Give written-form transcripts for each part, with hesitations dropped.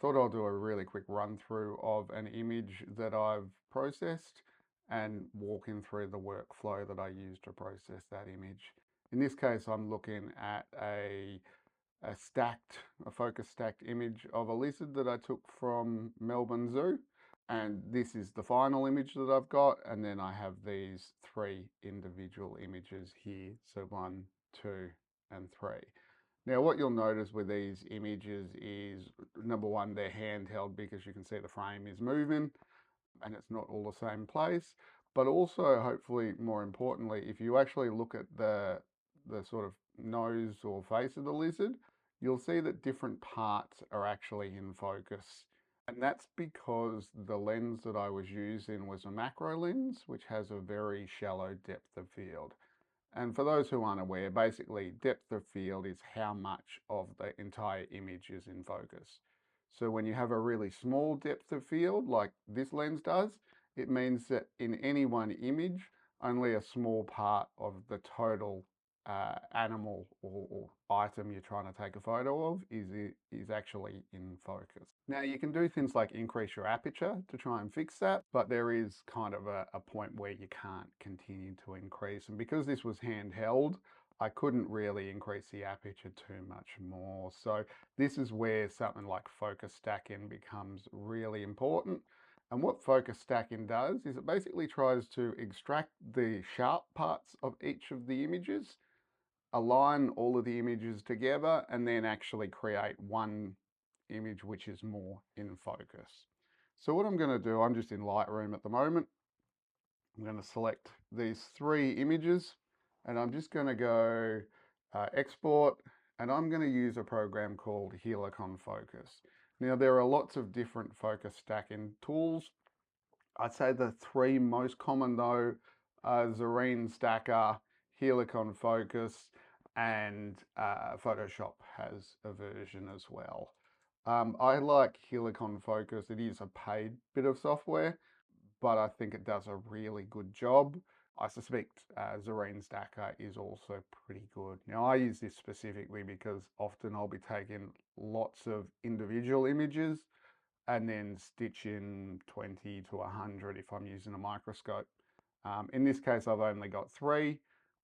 thought I'll do a really quick run through of an image that I've processed and walking through the workflow that I use to process that image. In this case, I'm looking at a focus stacked image of a lizard that I took from Melbourne Zoo. And this is the final image that I've got. And then I have these three individual images here. So 1, 2, and 3. Now, what you'll notice with these images is, number one, they're handheld because you can see the frame is moving and it's not all the same place. But also, hopefully, more importantly, if you actually look at the sort of nose or face of the lizard, you'll see that different parts are actually in focus. And that's because the lens that I was using was a macro lens, which has a very shallow depth of field. And for those who aren't aware, basically depth of field is how much of the entire image is in focus. So when you have a really small depth of field, like this lens does, it means that in any one image, only a small part of the total animal or item you're trying to take a photo of is actually in focus. Now you can do things like increase your aperture to try and fix that, but there is kind of a point where you can't continue to increase. And because this was handheld, I couldn't really increase the aperture too much more. So this is where something like focus stacking becomes really important. And what focus stacking does is it basically tries to extract the sharp parts of each of the images, align all of the images together, and then actually create one image which is more in focus. So what I'm going to do, I'm just in Lightroom at the moment. I'm going to select these 3 images and I'm just going to go export, and I'm going to use a program called Helicon Focus. Now there are lots of different focus stacking tools. I'd say the 3 most common though are Zarine Stacker, Helicon Focus, and Photoshop has a version as well. I like Helicon Focus. It is a paid bit of software, but I think it does a really good job. I suspect Zarine Stacker is also pretty good. Now I use this specifically because often I'll be taking lots of individual images and then stitch in 20 to 100 if I'm using a microscope. In this case, I've only got 3.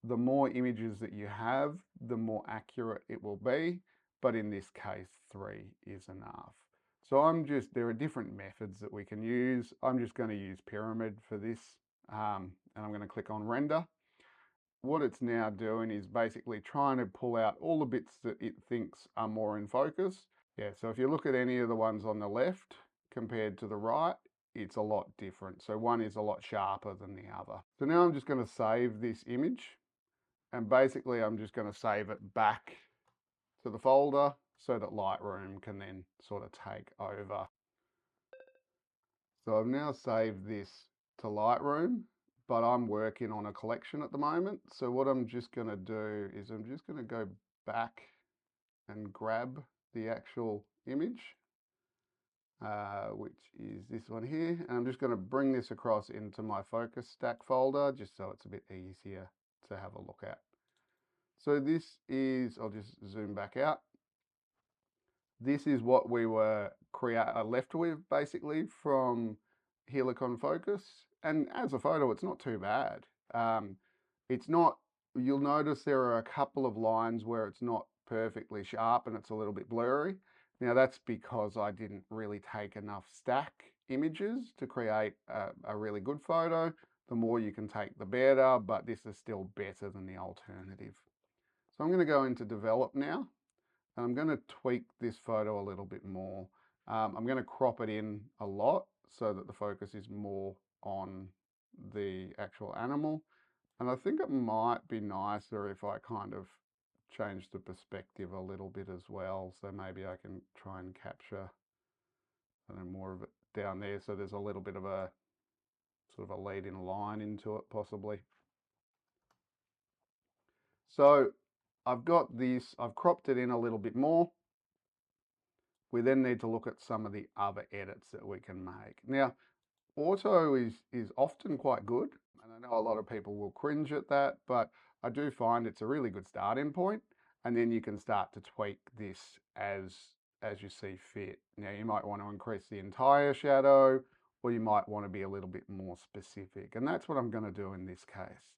The more images that you have, the more accurate it will be. But in this case, 3 is enough. So there are different methods that we can use. I'm just going to use Pyramid for this. And I'm going to click on Render. What it's now doing is basically trying to pull out all the bits that it thinks are more in focus. Yeah, so if you look at any of the ones on the left compared to the right, it's a lot different. So one is a lot sharper than the other. So now I'm just going to save this image, and basically I'm just going to save it back to the folder so that Lightroom can then sort of take over. So I've now saved this to Lightroom, but I'm working on a collection at the moment. So what I'm just going to do is I'm just going to go back and grab the actual image, which is this one here. And I'm just going to bring this across into my focus stack folder, just so it's a bit easier to have a look at. So this is, I'll just zoom back out. This is what we were left with basically from Helicon Focus. And as a photo, it's not too bad. It's not, you'll notice there are a couple of lines where it's not perfectly sharp and it's a little bit blurry. Now that's because I didn't really take enough stack images to create a really good photo. The more you can take, the better, but this is still better than the alternative. So I'm going to go into Develop now, and I'm going to tweak this photo a little bit more. I'm going to crop it in a lot so that the focus is more on the actual animal. And I think it might be nicer if I kind of change the perspective a little bit as well. So maybe I can try and capture, I don't know, more of it down there. So there's a little bit of a sort of a leading line into it possibly. So I've got this, I've cropped it in a little bit more. We then need to look at some of the other edits that we can make. Now, auto is often quite good, and I know a lot of people will cringe at that, but I do find it's a really good starting point, and then you can start to tweak this as as you see fit. Now you might want to increase the entire shadow, or you might want to be a little bit more specific. And that's what I'm going to do in this case.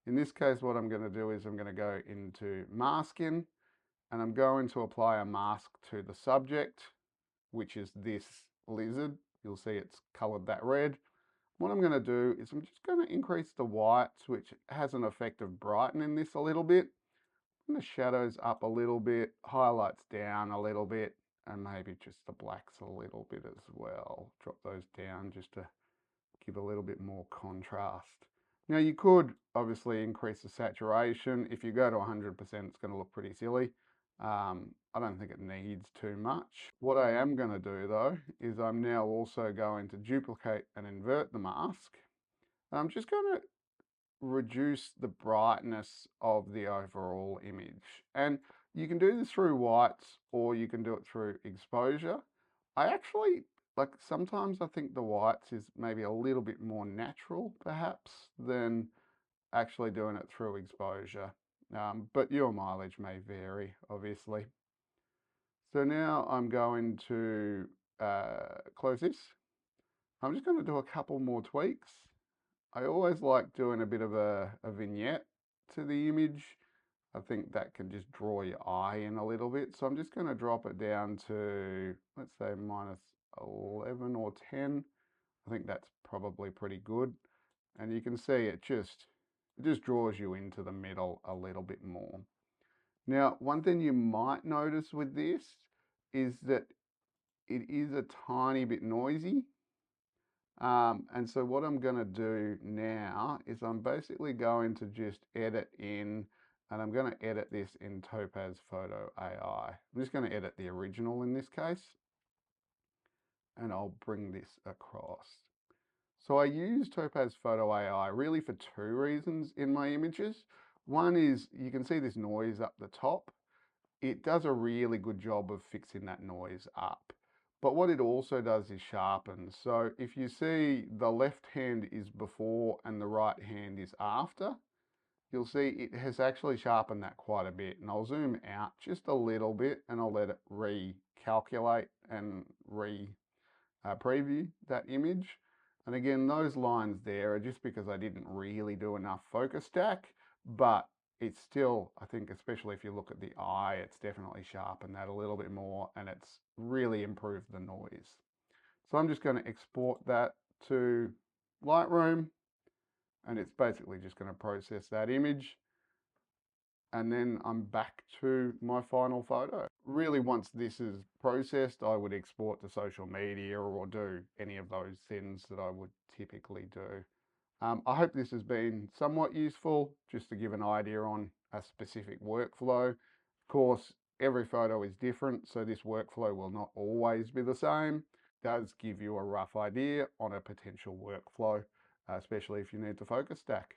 In this case, what I'm going to do is I'm going to go into masking, and I'm going to apply a mask to the subject, which is this lizard. You'll see it's colored that red. What I'm going to do is I'm just going to increase the whites, which has an effect of brightening this a little bit. And the shadows up a little bit, highlights down a little bit, and maybe just the blacks a little bit as well. Drop those down just to give a little bit more contrast. Now you could obviously increase the saturation. If you go to 100%, it's going to look pretty silly. I don't think it needs too much. What I am going to do though, is I'm now also going to duplicate and invert the mask. And I'm just going to reduce the brightness of the overall image. And you can do this through whites, or you can do it through exposure. I actually, like, sometimes I think the whites is maybe a little bit more natural perhaps than actually doing it through exposure. But your mileage may vary, obviously. So now I'm going to close this. I'm just going to do a couple more tweaks. I always like doing a bit of a vignette to the image. I think that can just draw your eye in a little bit. So I'm just going to drop it down to, let's say, -11 or 10. I think that's probably pretty good. And you can see it just draws you into the middle a little bit more. Now, one thing you might notice with this is that it is a tiny bit noisy. And so what I'm going to do now is I'm basically going to just edit in, and I'm going to edit this in Topaz Photo AI. I'm just going to edit the original in this case, and I'll bring this across. So I use Topaz Photo AI really for two reasons in my images. One is you can see this noise up the top. It does a really good job of fixing that noise up. But what it also does is sharpen. So if you see the left hand is before and the right hand is after, you'll see it has actually sharpened that quite a bit. And I'll zoom out just a little bit and I'll let it recalculate and preview that image. And again, those lines there are just because I didn't really do enough focus stack, but it's still, I think, especially if you look at the eye, it's definitely sharpened that a little bit more, and it's really improved the noise. So I'm just going to export that to Lightroom, and it's basically just going to process that image. And then I'm back to my final photo. Really, once this is processed, I would export to social media or do any of those things that I would typically do. I hope this has been somewhat useful, just to give an idea on a specific workflow. Of course, every photo is different, so this workflow will not always be the same. It does give you a rough idea on a potential workflow, especially if you need to focus stack.